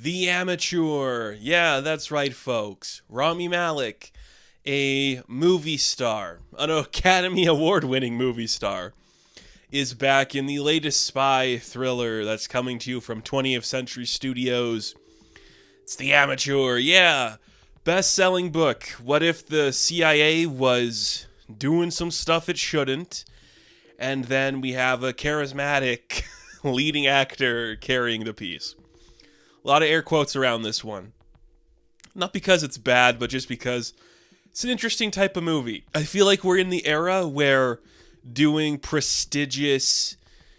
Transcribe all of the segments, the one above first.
The Amateur. Yeah, that's right, folks. Rami Malek, a movie star, an Academy Award winning movie star, is back in the latest spy thriller that's coming to you from 20th Century Studios. It's The Amateur. Yeah. Best-selling book. What if the CIA was doing some stuff it shouldn't? And then we have a charismatic leading actor carrying the piece. A lot of air quotes around this one. Not because it's bad, but just because it's an interesting type of movie. I feel like we're in the era where doing prestigious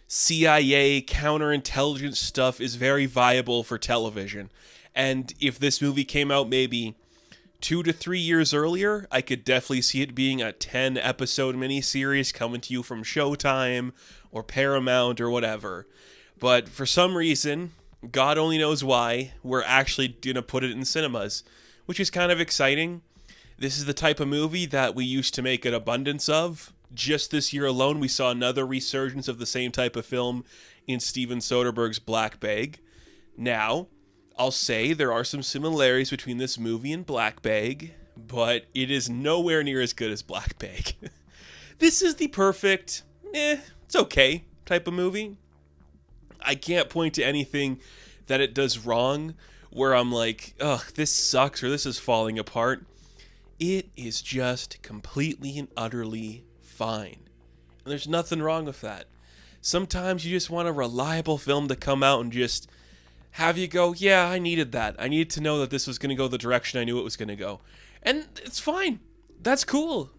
CIA counterintelligence stuff is very viable for television. And if this movie came out maybe 2 to 3 years earlier, I could definitely see it being a 10-episode miniseries coming to you from Showtime or Paramount or whatever. But for some reason, God only knows why, we're actually going to put it in cinemas, which is kind of exciting. This is the type of movie that we used to make an abundance of. Just this year alone, we saw another resurgence of the same type of film in Steven Soderbergh's Black Bag. Now, I'll say there are some similarities between this movie and Black Bag, but it is nowhere near as good as Black Bag. This is the perfect, it's okay type of movie. I can't point to anything that it does wrong where I'm like, ugh, this sucks or this is falling apart. It is just completely and utterly fine. And there's nothing wrong with that. Sometimes you just want a reliable film to come out and just have you go, yeah, I needed that. I needed to know that this was going to go the direction I knew it was going to go. And it's fine. That's cool.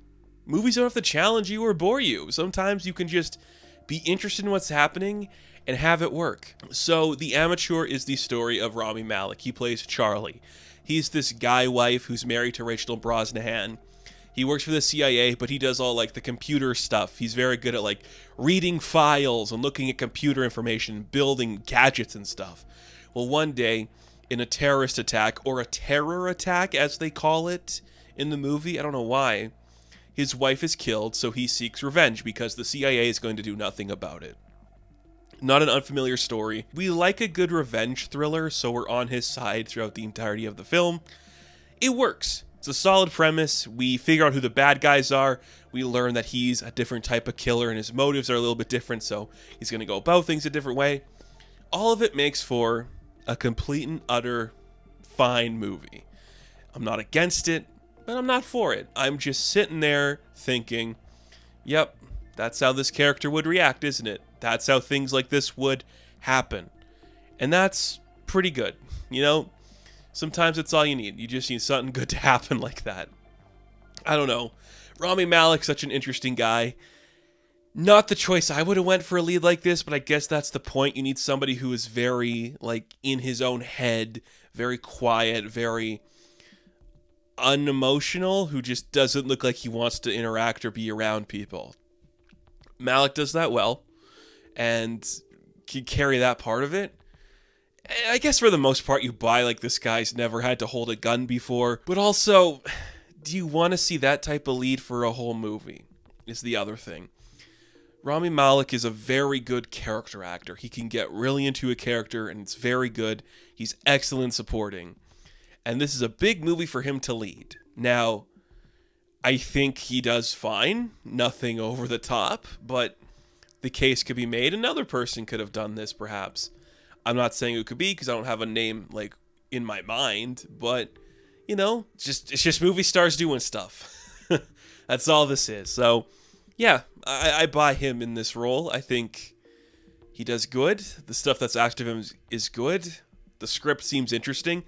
Movies don't have to challenge you or bore you. Sometimes you can just be interested in what's happening and have it work. So The Amateur is the story of Rami Malek. He plays Charlie. He's this guy wife who's married to Rachel Brosnahan. He works for the CIA, but he does all like the computer stuff. He's very good at like reading files and looking at computer information, building gadgets and stuff. Well, one day in a terrorist attack, or a terror attack as they call it in the movie, I don't know why, his wife is killed, so he seeks revenge because the CIA is going to do nothing about it. Not an unfamiliar story. We like a good revenge thriller, so we're on his side throughout the entirety of the film. It works. It's a solid premise. We figure out who the bad guys are. We learn that he's a different type of killer and his motives are a little bit different, so he's going to go about things a different way. All of it makes for a complete and utter fine movie. I'm not against it, but I'm not for it. I'm just sitting there thinking, yep, that's how this character would react, isn't it? That's how things like this would happen. And that's pretty good. You know, sometimes it's all you need. You just need something good to happen like that. I don't know. Rami Malek's such an interesting guy. Not the choice I would have went for a lead like this, but I guess that's the point. You need somebody who is very, like, in his own head, very quiet, very unemotional, who just doesn't look like he wants to interact or be around people. Malek does that well, and can carry that part of it. I guess for the most part, you buy, like, this guy's never had to hold a gun before, but also, do you want to see that type of lead for a whole movie, is the other thing. Rami Malek is a very good character actor. He can get really into a character, and it's very good. He's excellent supporting. And this is a big movie for him to lead. Now, I think he does fine. Nothing over the top, but the case could be made. Another person could have done this, perhaps. I'm not saying who it could be, because I don't have a name, like, in my mind, but, you know, it's just movie stars doing stuff. That's all this is. So, yeah, I buy him in this role. I think he does good. The stuff that's asked of him is good. The script seems interesting.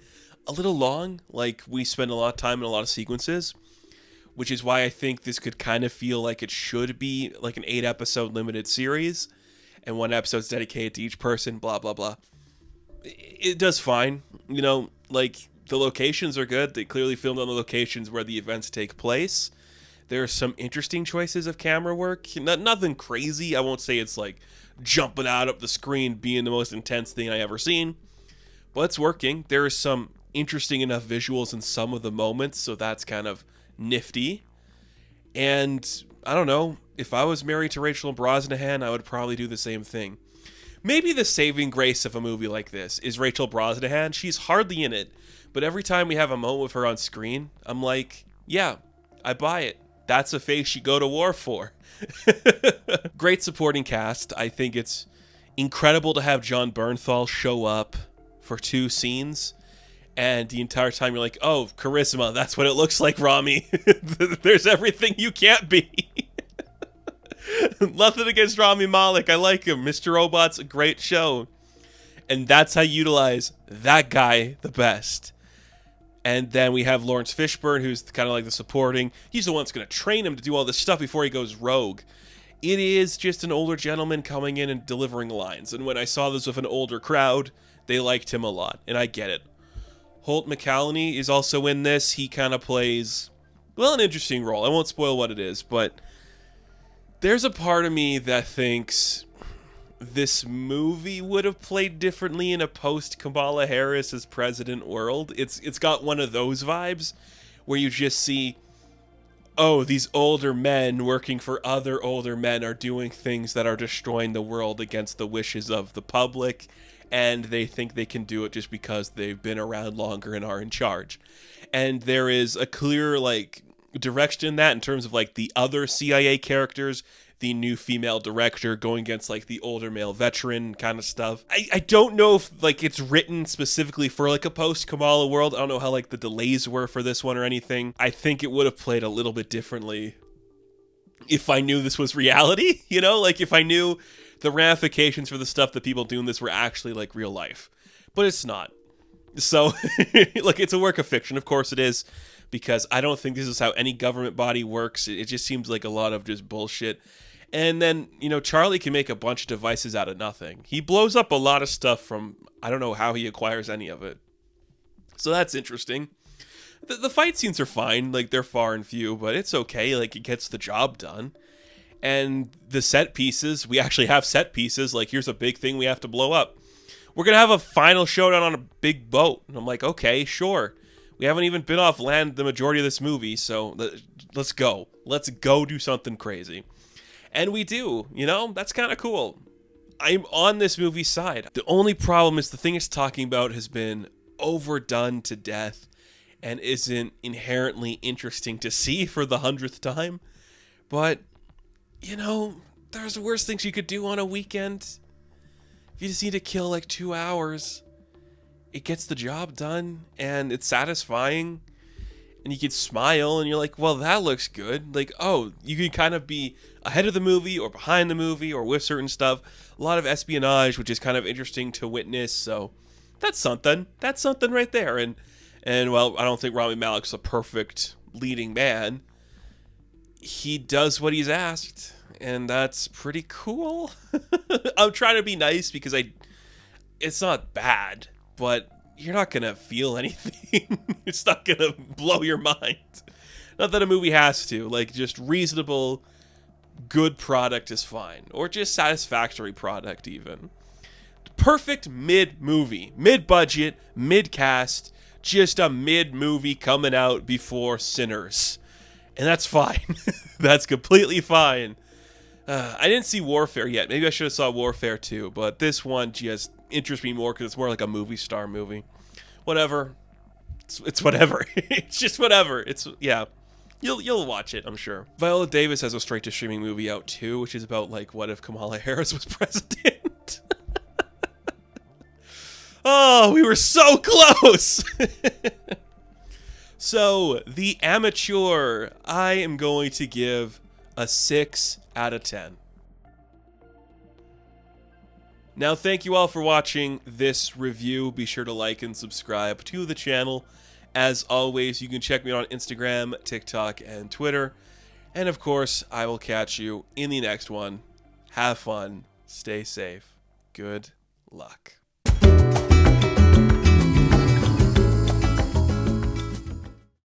A little long, like we spend a lot of time in a lot of sequences, which is why I think this could kind of feel like it should be like an 8-episode limited series, and one episode's dedicated to each person, blah, blah, blah. It does fine. You know, like, the locations are good. They clearly filmed on the locations where the events take place. There are some interesting choices of camera work. Nothing crazy. I won't say it's like jumping out up the screen being the most intense thing I ever seen. But it's working. There are some interesting enough visuals in some of the moments, so that's kind of nifty. And I don't know, if I was married to Rachel Brosnahan, I would probably do the same thing. Maybe the saving grace of a movie like this is Rachel Brosnahan. She's hardly in it, but every time we have a moment with her on screen, I'm like, yeah, I buy it. That's a face you go to war for. Great supporting cast. I think it's incredible to have John Bernthal show up for 2 scenes. And the entire time you're like, oh, charisma, that's what it looks like, Rami. There's everything you can't be. Nothing against Rami Malek. I like him. Mr. Robot's a great show. And that's how you utilize that guy the best. And then we have Lawrence Fishburne, who's kind of like the supporting. He's the one that's going to train him to do all this stuff before he goes rogue. It is just an older gentleman coming in and delivering lines. And when I saw this with an older crowd, they liked him a lot. And I get it. Holt McCallany is also in this. He kind of plays, well, an interesting role. I won't spoil what it is, but there's a part of me that thinks this movie would have played differently in a post-Kamala Harris as president world. It's got one of those vibes where you just see, oh, these older men working for other older men are doing things that are destroying the world against the wishes of the public. And they think they can do it just because they've been around longer and are in charge. And there is a clear, like, direction in that in terms of, like, the other CIA characters, the new female director going against, like, the older male veteran kind of stuff. I don't know if, like, it's written specifically for, like, a post-Kamala world. I don't know how, like, the delays were for this one or anything. I think it would have played a little bit differently if I knew this was reality, you know? Like, if I knew the ramifications for the stuff that people do in this were actually like real life, but it's not. So look, it's a work of fiction. Of course it is, because I don't think this is how any government body works. It just seems like a lot of just bullshit. And then, you know, Charlie can make a bunch of devices out of nothing. He blows up a lot of stuff from, I don't know how he acquires any of it. So that's interesting. The fight scenes are fine. Like, they're far and few, but it's okay. Like, it gets the job done. And the set pieces, we actually have set pieces. Like, here's a big thing we have to blow up. We're going to have a final showdown on a big boat. And I'm like, okay, sure. We haven't even been off land the majority of this movie, so let's go. Let's go do something crazy. And we do, you know? That's kind of cool. I'm on this movie's side. The only problem is the thing it's talking about has been overdone to death and isn't inherently interesting to see for the 100th time. But, you know, there's worse things you could do on a weekend. If you just need to kill like 2 hours, it gets the job done and it's satisfying. And you can smile and you're like, well, that looks good. Like, oh, you can kind of be ahead of the movie or behind the movie or with certain stuff. A lot of espionage, which is kind of interesting to witness. So that's something. That's something right there. And well, I don't think Rami Malek's a perfect leading man. He does what he's asked, and that's pretty cool. I'm trying to be nice because it's not bad, but you're not going to feel anything. It's not going to blow your mind. Not that a movie has to. Like, just reasonable, good product is fine. Or just satisfactory product, even. Perfect mid-movie. Mid-budget, mid-cast. Just a mid-movie coming out before Sinners. And that's fine. That's completely fine. I didn't see Warfare yet. Maybe I should have saw Warfare too. But this one just interests me more because it's more like a movie star movie. Whatever. It's whatever. It's just whatever. It's, yeah. You'll watch it, I'm sure. Viola Davis has a straight-to-streaming movie out too, which is about, like, what if Kamala Harris was president? Oh, we were so close! So, The Amateur, I am going to give a 6 out of 10. Now, thank you all for watching this review. Be sure to like and subscribe to the channel. As always, you can check me out on Instagram, TikTok, and Twitter. And of course, I will catch you in the next one. Have fun. Stay safe. Good luck.